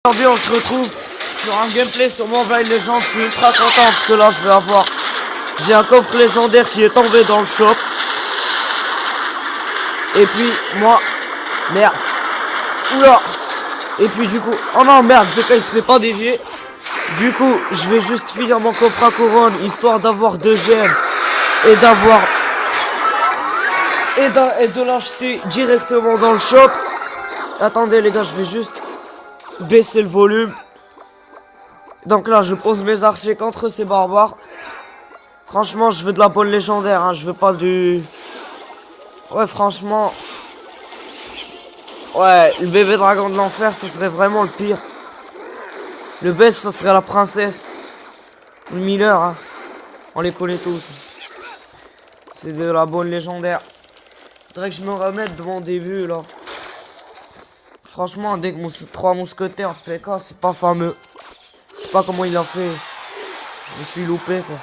Aujourd'hui on se retrouve sur un gameplay sur Mobile Legends. Je suis ultra content parce que là je vais avoir... J'ai un coffre légendaire qui est tombé dans le shop. Et puis moi... Merde. Oula. Et puis du coup... Oh non merde, DK il se fait pas dévier. Du coup je vais juste finir mon coffre à couronne histoire d'avoir 2 gemmes. Et d'avoir... Et de l'acheter directement dans le shop. Attendez les gars, je vais juste baisser le volume. Donc là je pose mes archers contre ces barbares. Franchement je veux de la bonne légendaire hein. Je veux pas du... Ouais franchement... Ouais, le bébé dragon de l'enfer ce serait vraiment le pire. Le best ça serait la princesse. Le mineur hein. On les connaît tous. C'est de la bonne légendaire. Faudrait que je me remette de mon début là. Franchement dès que 3 mousquetaires de PK c'est pas fameux. Je sais pas comment il a fait. Je me suis loupé quoi.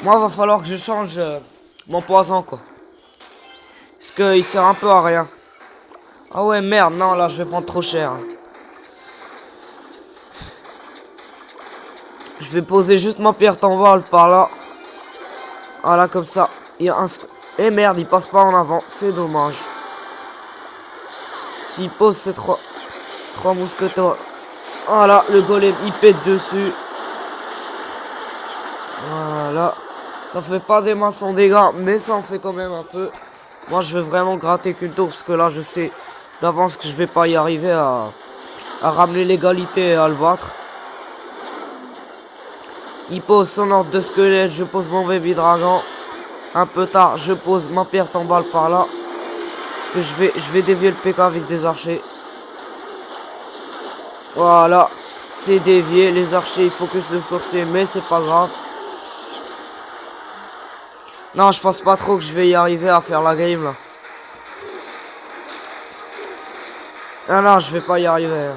Moi va falloir que je change mon poison quoi. Parce qu'il sert un peu à rien. Ah ouais merde, non là je vais prendre trop cher. Je vais poser juste ma pierre tombale par là. Voilà comme ça. Il y a un... Et merde il passe pas en avant. C'est dommage. S'il pose ces 3 mousquetaires. Voilà le golem il pète dessus. Voilà. Ça fait pas des masses en dégâts, mais ça en fait quand même un peu. Moi je vais vraiment gratter qu'une tour parce que là je sais d'avance que je vais pas y arriver à ramener l'égalité et à le battre. Il pose son ordre de squelette, je pose mon baby dragon. Un peu tard, je pose ma pierre tombale par là. Que je vais dévier le PK avec des archers. Voilà, c'est dévié, les archers il faut que je le sorcier, mais c'est pas grave. Non, je pense pas trop que je vais y arriver à faire la game là. Ah non, je vais pas y arriver.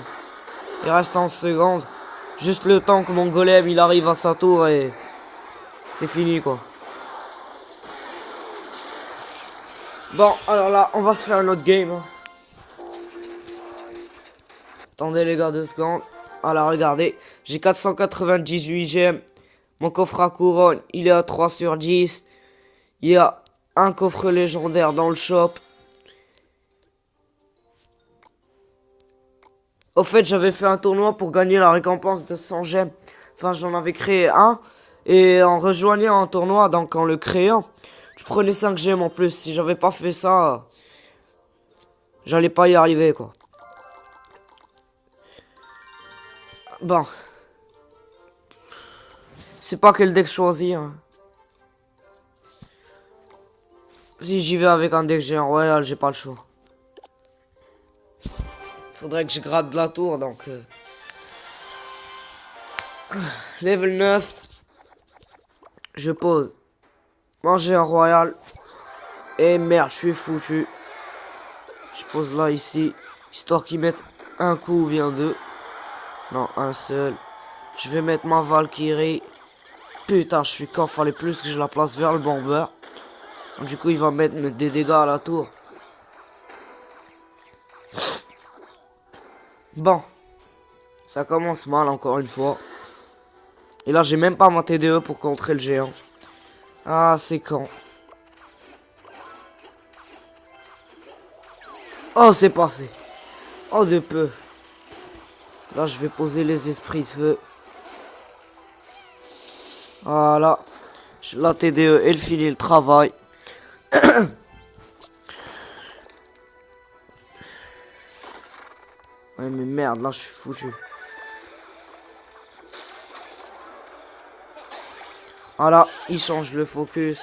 Il reste 11 secondes. Juste le temps que mon golem il arrive à sa tour et c'est fini quoi. Bon, alors là, on va se faire un autre game. Attendez les gars 2 secondes. Alors regardez, j'ai 498 gemmes. Mon coffre à couronne, il est à 3 sur 10. Il y a un coffre légendaire dans le shop. Au fait, j'avais fait un tournoi pour gagner la récompense de 100 gemmes. Enfin, j'en avais créé un. Et en rejoignant un tournoi, donc en le créant, je prenais 5 gemmes en plus. Si j'avais pas fait ça, j'allais pas y arriver, quoi. Bon. C'est pas quel deck choisir. Hein. Si j'y vais avec un deck géant royal, j'ai pas le choix. Faudrait que je gratte de la tour, donc... Level 9. Je pose. Manger un royal. Et merde, je suis foutu. Je pose là, ici. Histoire qu'ils mettent un coup ou bien 2. Non, un seul. Je vais mettre ma Valkyrie. Putain, je suis con. Fallait plus que je la place vers le bomber. Du coup, il va mettre des dégâts à la tour. Bon. Ça commence mal encore une fois. Et là, j'ai même pas mon TDE pour contrer le géant. Ah, c'est con. Oh, c'est passé. Oh, de peu. Là, je vais poser les esprits de feu. Voilà. La TDE, elle finit le travail. Ouais, mais merde, là, je suis foutu. Voilà, il change le focus.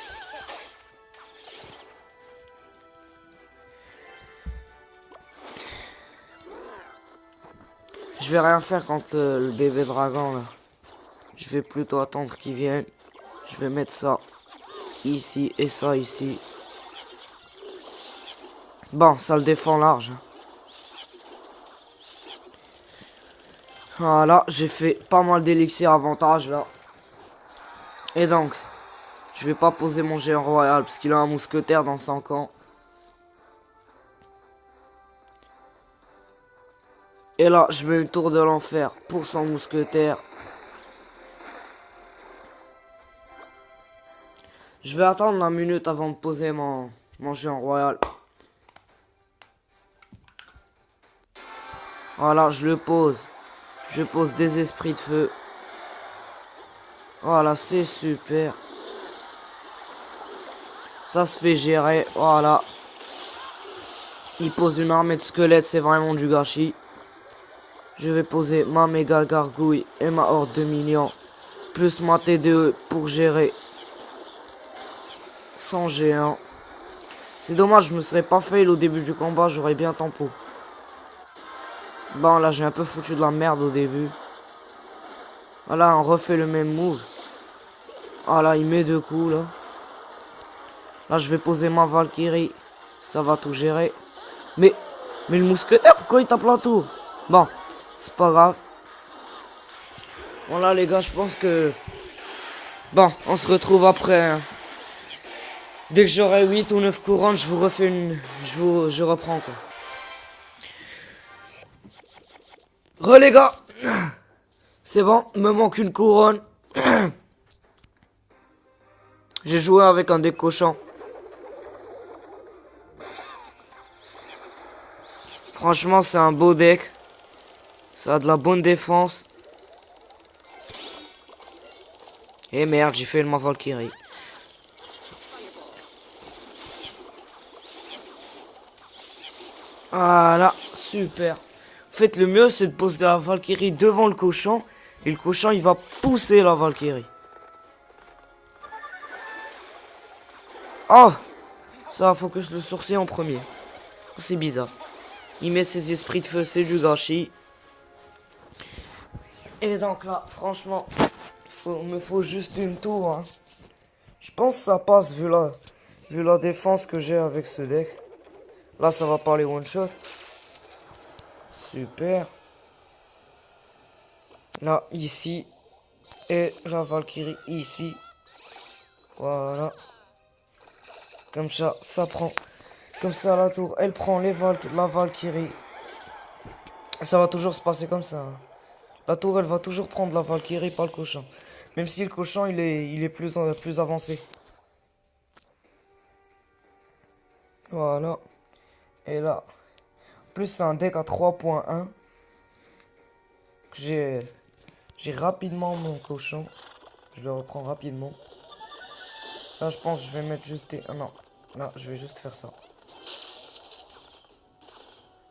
Je vais rien faire contre le bébé dragon là. Je vais plutôt attendre qu'il vienne. Je vais mettre ça ici et ça ici. Bon, ça le défend large. Voilà, j'ai fait pas mal d'élixir avantage là. Et donc, je vais pas poser mon géant royal parce qu'il a un mousquetaire dans son camp. Et là, je mets une tour de l'enfer pour son mousquetaire. Je vais attendre 1 minute avant de poser mon géant royal. Voilà, je le pose. Je pose des esprits de feu. Voilà, c'est super. Ça se fait gérer, voilà. Il pose une armée de squelettes, c'est vraiment du gâchis. Je vais poser ma méga gargouille et ma horde de minions. Plus ma TDE pour gérer son géant. C'est dommage, je me serais pas fail au début du combat, j'aurais bien tempo. Bon, là j'ai un peu foutu de la merde au début. Voilà, on refait le même move. Ah là, il met 2 coups là. Là, je vais poser ma Valkyrie. Ça va tout gérer. Mais le mousquetaire, pourquoi il tape la tour? Bon, c'est pas grave. Bon là les gars, je pense que... Bon, on se retrouve après. Hein. Dès que j'aurai 8 ou 9 couronnes, je vous refais une... Je reprends quoi. Les gars. C'est bon, il me manque une couronne. J'ai joué avec un deck cochon. Franchement, c'est un beau deck. Ça a de la bonne défense. Et merde, j'ai fait ma Valkyrie. Voilà, super. En fait, le mieux, c'est de poser la Valkyrie devant le cochon. Et le cochon, il va pousser la Valkyrie. Oh, ça focus le sorcier en premier. C'est bizarre. Il met ses esprits de feu, c'est du gâchis. Et donc là, franchement, me faut juste une tour. Hein. Je pense que ça passe vu la défense que j'ai avec ce deck. Là, ça va parler one shot. Super. Là, ici. Et la Valkyrie ici. Voilà. Comme ça prend. Comme ça, la tour, elle prend la Valkyrie. Ça va toujours se passer comme ça. Hein. La tour, elle va toujours prendre la Valkyrie, pas le cochon. Même si le cochon, il est plus avancé. Voilà. Et là. En plus, c'est un deck à 3.1. J'ai rapidement mon cochon. Je le reprends rapidement. Là, je pense que je vais mettre juste des... Ah non. Là, je vais juste faire ça.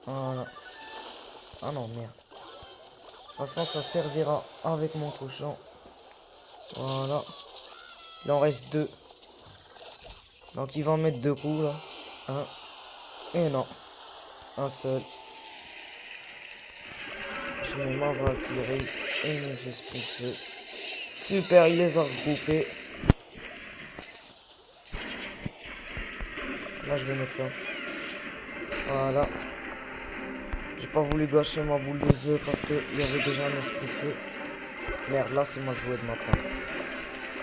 Voilà. Ah non, merde. De toute façon, ça servira avec mon cochon. Voilà. Il en reste 2. Donc, il va en mettre 2 coups, là. Un. Et non. Un seul. Je mets ma Valkyrie et mes esprits de feu. Super, il les a regroupés. Là, je vais mettre ça. Voilà. J'ai pas voulu gâcher ma boule de œufs parce qu'il y avait déjà un esprit de feu. Merde, là, c'est moi joué de ma part.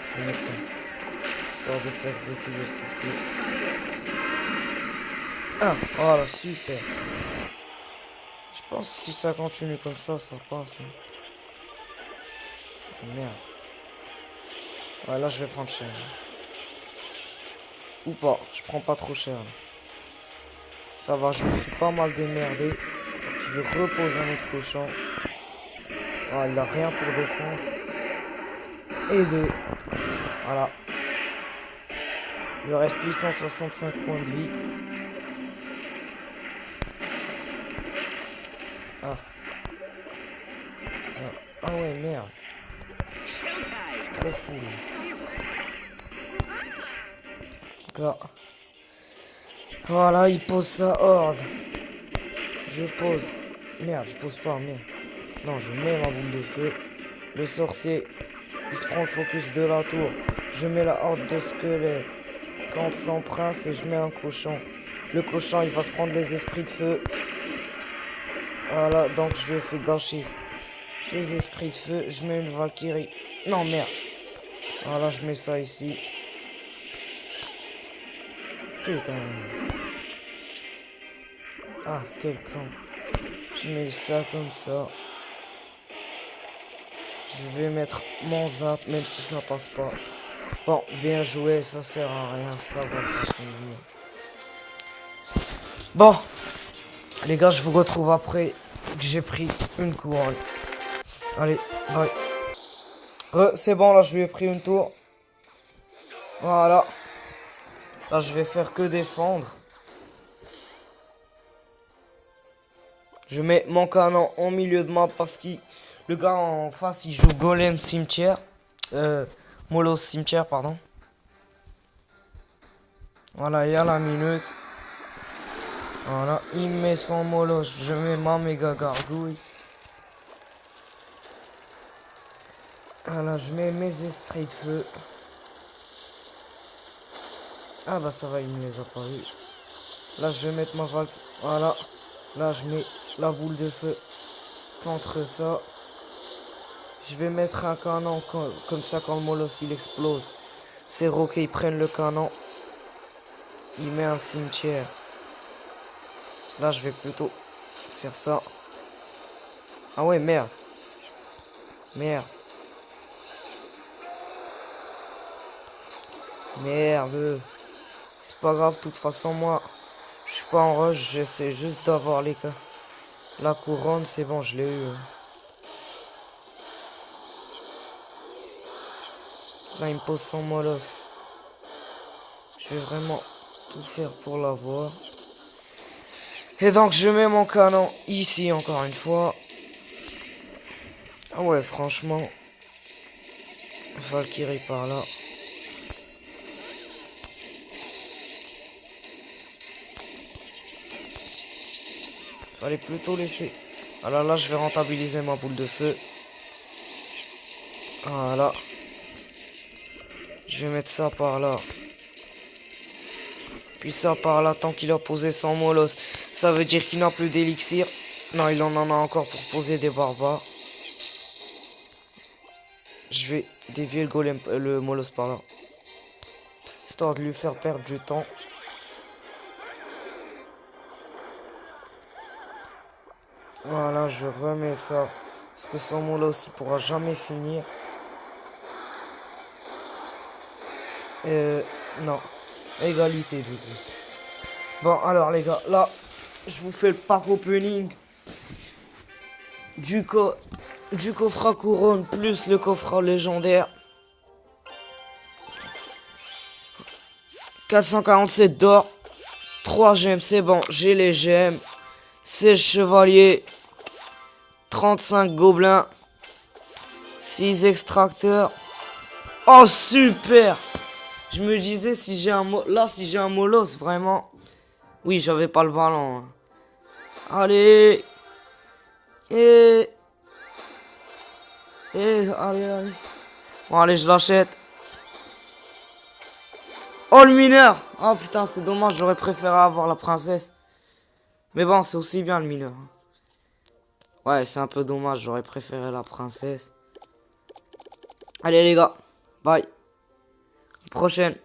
Je vais mettre ça. Histoire de faire reculer le sorcier. Ah, voilà, super. Je pense que si ça continue comme ça passe. Hein. Merde. Ouais, là, je vais prendre cher. Ou pas, je prends pas trop cher. Là. Ça va, je me suis pas mal démerdé. Je repose un autre cochon. Ah, il a rien pour défendre. Et 2. Voilà. Il me reste 865 points de vie. Ah. Ah ouais, merde. Trop fou. Là. Voilà, il pose sa horde. Je pose. Merde, je pose pas, merde. Non, je mets ma boule de feu. Le sorcier, il se prend le focus de la tour. Je mets la horde de squelettes. Quand son prince et je mets un cochon. Le cochon, il va se prendre les esprits de feu. Voilà, donc je vais faire gâcher ces esprits de feu. Je mets une Valkyrie. Non, merde. Voilà, je mets ça ici. Putain. Ah, quel con. Je mets ça comme ça. Je vais mettre mon zap, même si ça passe pas. Bon, bien joué, ça sert à rien, ça va pas servir. Bon, les gars, je vous retrouve après que j'ai pris une couronne. Allez, bye. C'est bon, là, je lui ai pris une tour. Voilà. Là, je vais faire que défendre. Je mets mon canon en milieu de map parce que le gars en face, il joue Golem Cimetière. Molos Cimetière, pardon. Voilà, il y a la minute. Voilà, il met son Molos. Je mets ma méga gargouille. Voilà, je mets mes esprits de feu. Ah bah ça va, il me les a pas eu. Là, je vais mettre ma valve. Voilà. Là, je mets la boule de feu contre ça. Je vais mettre un canon comme ça quand le Molos il explose. C'est Rocket, ils prennent le canon. Il met un cimetière. Là, je vais plutôt faire ça. Ah ouais, merde. Merde. Merde. C'est pas grave, de toute façon, moi, je suis pas en rush. J'essaie juste d'avoir la couronne. C'est bon, je l'ai eu. Là, il me pose son Molos. Je vais vraiment tout faire pour l'avoir. Et donc, je mets mon canon ici, encore une fois. Ah ouais, franchement. Valkyrie par là. Fallait plutôt laisser. Alors là, je vais rentabiliser ma boule de feu. Voilà. Je vais mettre ça par là. Puis ça par là, tant qu'il a posé son Molos. Ça veut dire qu'il n'a plus d'élixir. Non, il en a encore pour poser des barbares. Je vais dévier le Molos par là. Histoire de lui faire perdre du temps. Voilà, je remets ça. Parce que son Molos, il pourra jamais finir. Non. Égalité du coup. Bon, alors les gars, là, je vous fais le pack opening du coffre à couronne plus le coffre à légendaire. 447 d'or. 3 gemmes, c'est bon, j'ai les gemmes. 16 chevaliers. 35 gobelins. 6 extracteurs. Oh, super! Je me disais, si j'ai un Molos, vraiment. Oui, j'avais pas le ballon. Hein. Allez! Allez, allez. Bon, allez, je l'achète. Oh, le mineur! Oh, putain, c'est dommage, j'aurais préféré avoir la princesse. Mais bon, c'est aussi bien le mineur. Ouais, c'est un peu dommage, j'aurais préféré la princesse. Allez, les gars. Bye. Prochaine.